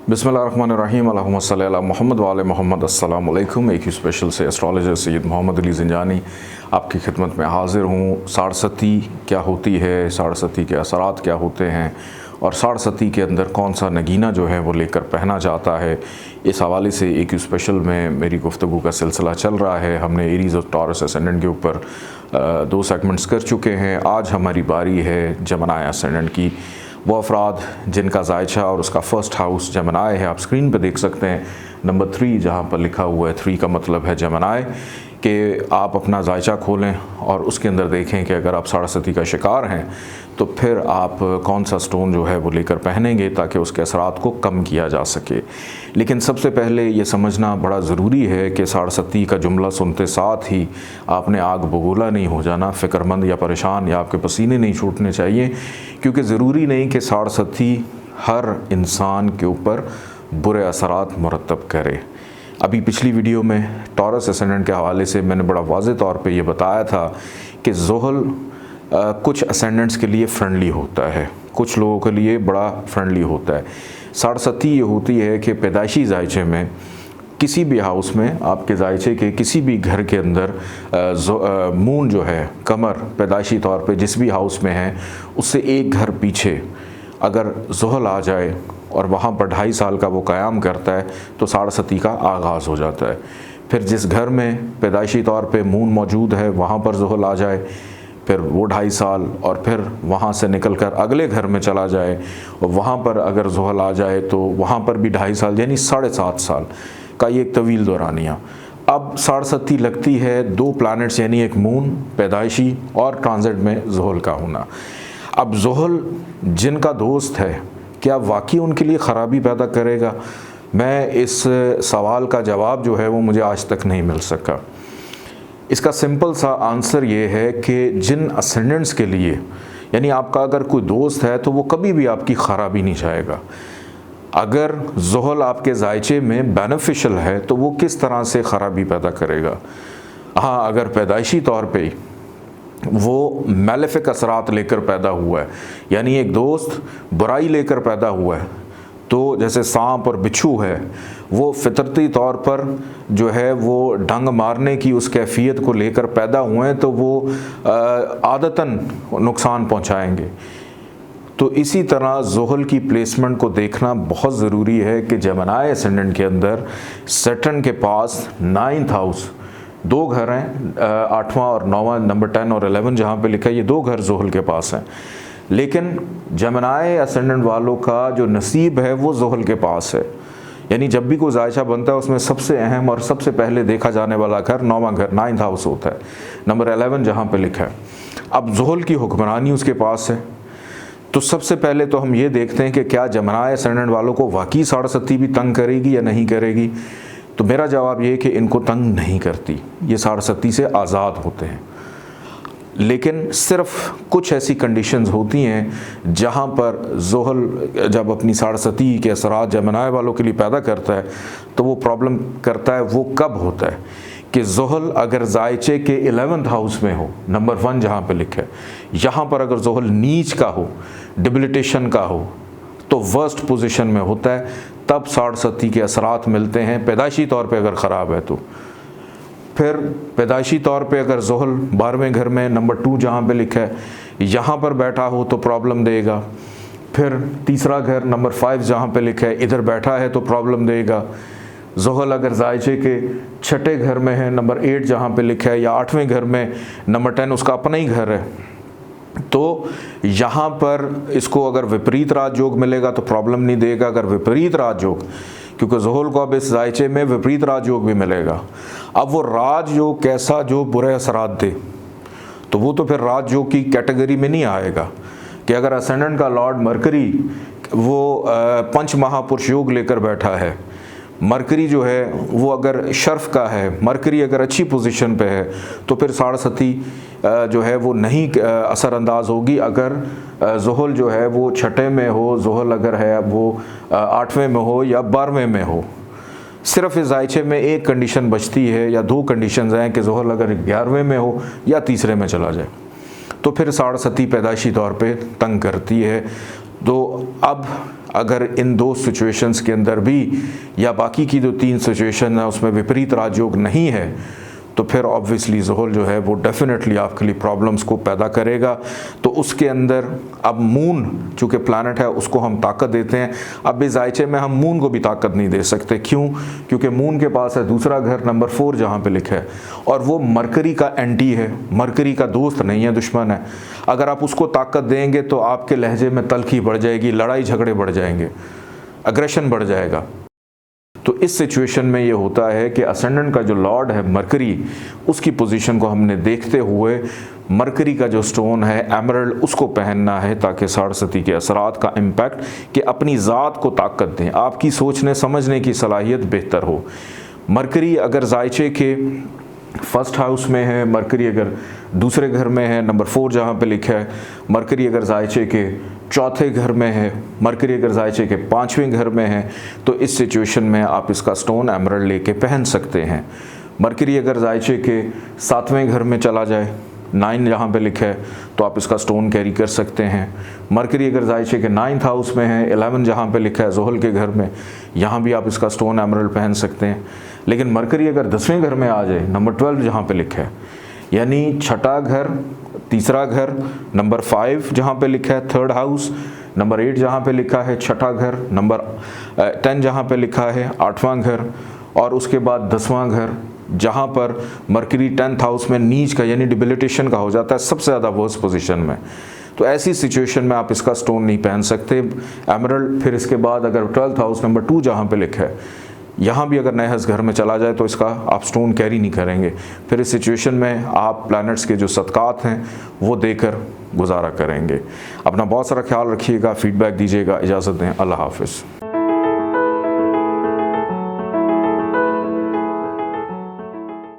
बिस्मिल्लाहिर्रहमानिर्रहीम अल्लाहुम्मा सल्ली अला मुहम्मद व आले मुहम्मद। अस्सलाम वालेकुम। एक ही स्पेशल से एस्ट्रोलॉजर सैयद मोहम्मद अली ज़िंजानी आपकी खिदमत में हाज़िर हूँ। साढ़सती क्या होती है, साढ़सती के असरात क्या होते हैं और साढ़सती के अंदर कौन सा नगीना जो है वो लेकर पहना जाता है, इस हवाले से एक स्पेशल में मेरी गुफ्तगू का सिलसिला चल रहा है। हमने एरीज़ और टॉरस असेंडेंट के ऊपर 2 सेगमेंट्स कर चुके हैं। आज हमारी बारी है जमनाई असेंडेंट की। वो अफराद जिनका जायचा और उसका फर्स्ट हाउस जमनाई है, आप स्क्रीन पर देख सकते हैं नंबर 3 जहाँ पर लिखा हुआ है। 3 का मतलब है जमनाई, कि आप अपना जायचा खोलें और उसके अंदर देखें कि अगर आप साढ़सती का शिकार हैं तो फिर आप कौन सा स्टोन जो है वो लेकर पहनेंगे ताकि उसके असरात को कम किया जा सके। लेकिन सबसे पहले ये समझना बड़ा ज़रूरी है कि साढ़सती का जुमला सुनते साथ ही आपने आग बबूला नहीं हो जाना, फ़िक्रमंद या परेशान या आपके पसीने नहीं छूटने चाहिए, क्योंकि ज़रूरी नहीं कि साढ़सती हर इंसान के ऊपर बुरे असरात मुरतब करे। अभी पिछली वीडियो में टॉरस असेंडेंट के हवाले से मैंने बड़ा वाज़ेह तौर पे ये बताया था कि ज़ुहल कुछ असेंडेंट्स के लिए फ्रेंडली होता है, कुछ लोगों के लिए बड़ा फ्रेंडली होता है। साढ़सती ये होती है कि पैदाइशी जायचे में किसी भी हाउस में, आपके जायचे के किसी भी घर के अंदर मून जो है, कमर पैदाइशी तौर पे जिस भी हाउस में है उससे एक घर पीछे अगर ज़ुहल आ जाए और वहाँ पर 2.5 साल का वो क़याम करता है तो साढ़सती का आगाज़ हो जाता है। फिर जिस घर में पैदाइशी तौर पे मून मौजूद है वहाँ पर ज़ुहल आ जाए, फिर वो 2.5 साल, और फिर वहाँ से निकल कर अगले घर में चला जाए और वहाँ पर अगर ज़ुहल आ जाए तो वहाँ पर भी 2.5 साल, यानी 7.5 साल का ये एक तवील दौरानिया। अब साढ़सती लगती है 2 प्लैनेट्स, यानी एक मून पैदाइशी और ट्रांजिट में ज़ुहल का होना। अब ज़ुहल जिनका दोस्त है, क्या वाकई उनके लिए ख़राबी पैदा करेगा? मैं इस सवाल का जवाब जो है वो मुझे आज तक नहीं मिल सका। इसका सिंपल सा आंसर ये है कि जिन असेंडेंट्स के लिए, यानी आपका अगर कोई दोस्त है तो वो कभी भी आपकी ख़राबी नहीं चाहेगा। अगर ज़ुहल आपके जायचे में बेनिफिशियल है तो वो किस तरह से ख़राबी पैदा करेगा? हाँ, अगर पैदाइशी तौर पे वो मैलेफिक असरात लेकर पैदा हुआ है, यानी एक दोस्त बुराई लेकर पैदा हुआ है, तो जैसे सांप और बिच्छू है, वो फितरती तौर पर जो है वो डंग मारने की उस कैफियत को लेकर पैदा हुए हैं, तो वो आदतन नुकसान पहुंचाएंगे। तो इसी तरह ज़ुहल की प्लेसमेंट को देखना बहुत ज़रूरी है कि जमनाई असेंडेंट के अंदर सैटर्न के पास 9th हाउस 2 घर हैं, 8वां और 9वां, नंबर 10 और 11 जहाँ पे लिखा है, ये 2 घर ज़ुहल के पास हैं। लेकिन जमनाई असेंडेंट वालों का जो नसीब है वो ज़ुहल के पास है, यानी जब भी कोई जायचा बनता है उसमें सबसे अहम और सबसे पहले देखा जाने वाला घर 9वां घर, 9th हाउस होता है, नंबर 11 जहाँ पे लिखा है। अब ज़ुहल की हुक्मरानी उसके पास है, तो सबसे पहले तो हम ये देखते हैं कि क्या जमनाई असेंडेंट वालों को वाकई साढ़सती भी तंग करेगी या नहीं करेगी। तो मेरा जवाब ये है कि इनको तंग नहीं करती, ये साढ़सती से आज़ाद होते हैं। लेकिन सिर्फ कुछ ऐसी कंडीशंस होती हैं जहाँ पर ज़ुहल जब अपनी साढ़सती के असरात जमनाई वालों के लिए पैदा करता है तो वो प्रॉब्लम करता है। वो कब होता है कि ज़ुहल अगर जायचे के 11th हाउस में हो, नंबर 1 जहाँ पे लिखा है, यहाँ पर अगर ज़ुहल नीच का हो, डिबिलिटेशन का हो, तो वर्स्ट पोजीशन में होता है, तब साढ़सती के असरात मिलते हैं। पैदाइशी तौर पे अगर ख़राब है तो फिर पैदाइशी तौर पे अगर ज़ुहल 12वें घर में नंबर 2 जहाँ पे लिखा है यहाँ पर बैठा हो तो प्रॉब्लम देगा। फिर तीसरा घर नंबर 5 जहाँ पे लिखा है इधर बैठा है तो प्रॉब्लम देगा। ज़ुहल अगर जायचे के 6ठे घर में है, नंबर 8 जहाँ पे लिखा है, या 8वें घर में नंबर 10 उसका अपना ही घर है, तो यहाँ पर इसको अगर विपरीत राजयोग मिलेगा तो प्रॉब्लम नहीं देगा। अगर विपरीत राजयोग, क्योंकि ज़ुहल को अब इस जायचे में विपरीत राजयोग भी मिलेगा, अब वो राजयोग कैसा जो बुरे असरात दे, तो वो तो फिर राजयोग की कैटेगरी में नहीं आएगा। कि अगर असेंडेंट का लॉर्ड मरकरी वो पंच महापुरुष योग लेकर बैठा है, मरकरी जो है वो अगर शर्फ का है, मरकरी अगर अच्छी पोजीशन पे है, तो फिर साढ़सती जो है वो नहीं असरअंदाज होगी। अगर ज़ुहल जो है वो 6ठे में हो, ज़ुहल अगर है वो 8वें में हो या 12वें में हो, सिर्फ इस जायचे में एक कंडीशन बचती है या 2 कंडीशंस हैं कि ज़ुहल अगर 11वें में हो या तीसरे में चला जाए, तो फिर साढ़सती पैदाइशी तौर पे तंग करती है। तो अब अगर इन दो सिचुएशंस के अंदर भी या बाकी की जो 3 सिचुएशन है उसमें विपरीत राजयोग नहीं है, तो फिर ऑब्वियसली ज़ुहल जो है वो डेफिनेटली आपके लिए प्रॉब्लम्स को पैदा करेगा। तो उसके अंदर अब मून चूँकि प्लैनेट है उसको हम ताकत देते हैं, अब इस जायचे में हम मून को भी ताकत नहीं दे सकते। क्यों? क्योंकि मून के पास है दूसरा घर नंबर 4 जहाँ पे लिखा है, और वो मरकरी का एंटी है, मरकरी का दोस्त नहीं है, दुश्मन है। अगर आप उसको ताकत देंगे तो आपके लहजे में तल्खी बढ़ जाएगी, लड़ाई झगड़े बढ़ जाएंगे, अग्रेशन बढ़ जाएगा। तो इस सिचुएशन में ये होता है कि असेंडेंट का जो लॉर्ड है मरकरी, उसकी पोजीशन को हमने देखते हुए मरकरी का जो स्टोन है एमरल्ड उसको पहनना है, ताकि साढ़सती के असरात का इम्पैक्ट कि अपनी ज़ात को ताकत दें, आपकी सोचने समझने की सलाहियत बेहतर हो। मरकरी अगर जायचे के फर्स्ट हाउस में है, मरकरी अगर दूसरे घर में है नंबर 4 जहाँ पे लिखा है, मरकरी अगर जायचे के चौथे घर में है, मरकरी अगर जायचे के 5वें घर में है, तो इस सिचुएशन में आप इसका स्टोन एमरल्ड लेके पहन सकते हैं। मरकरी अगर जायचे के 7वें घर में चला जाए, 9 जहाँ पे लिखा है, तो आप इसका स्टोन कैरी कर सकते हैं। मरकरी अगर जायचे के 9th हाउस में है, 11 जहाँ पे लिखा है ज़ुहल के घर में, यहाँ भी आप इसका स्टोन एमरल्ड पहन सकते हैं। लेकिन मरकरी अगर 10वें घर में आ जाए, नंबर 12 जहाँ पे लिखा है, यानी छठा घर, तीसरा घर, नंबर 5 जहाँ पे लिखा है 3rd हाउस, नंबर 8 जहाँ पे लिखा है छठा घर, नंबर 10 जहाँ पे लिखा है 8वां घर, और उसके बाद 10वां घर जहाँ पर मरकरी 10th हाउस में नीच का यानी डिबिलिटेशन का हो जाता है, सबसे ज़्यादा वर्स्ट पोजीशन में। तो ऐसी सिचुएशन में आप इसका स्टोन नहीं पहन सकते एमरल्ड। फिर इसके बाद अगर 12th हाउस नंबर 2 जहाँ पे लिखा है, यहाँ भी अगर नहस घर में चला जाए तो इसका आप स्टोन कैरी नहीं करेंगे। फिर इस सिचुएशन में आप प्लैनेट्स के जो सदकात हैं वो देकर गुजारा करेंगे। अपना बहुत सारा ख्याल रखिएगा, फीडबैक दीजिएगा। इजाज़त दें, अल्लाह हाफ़िज़।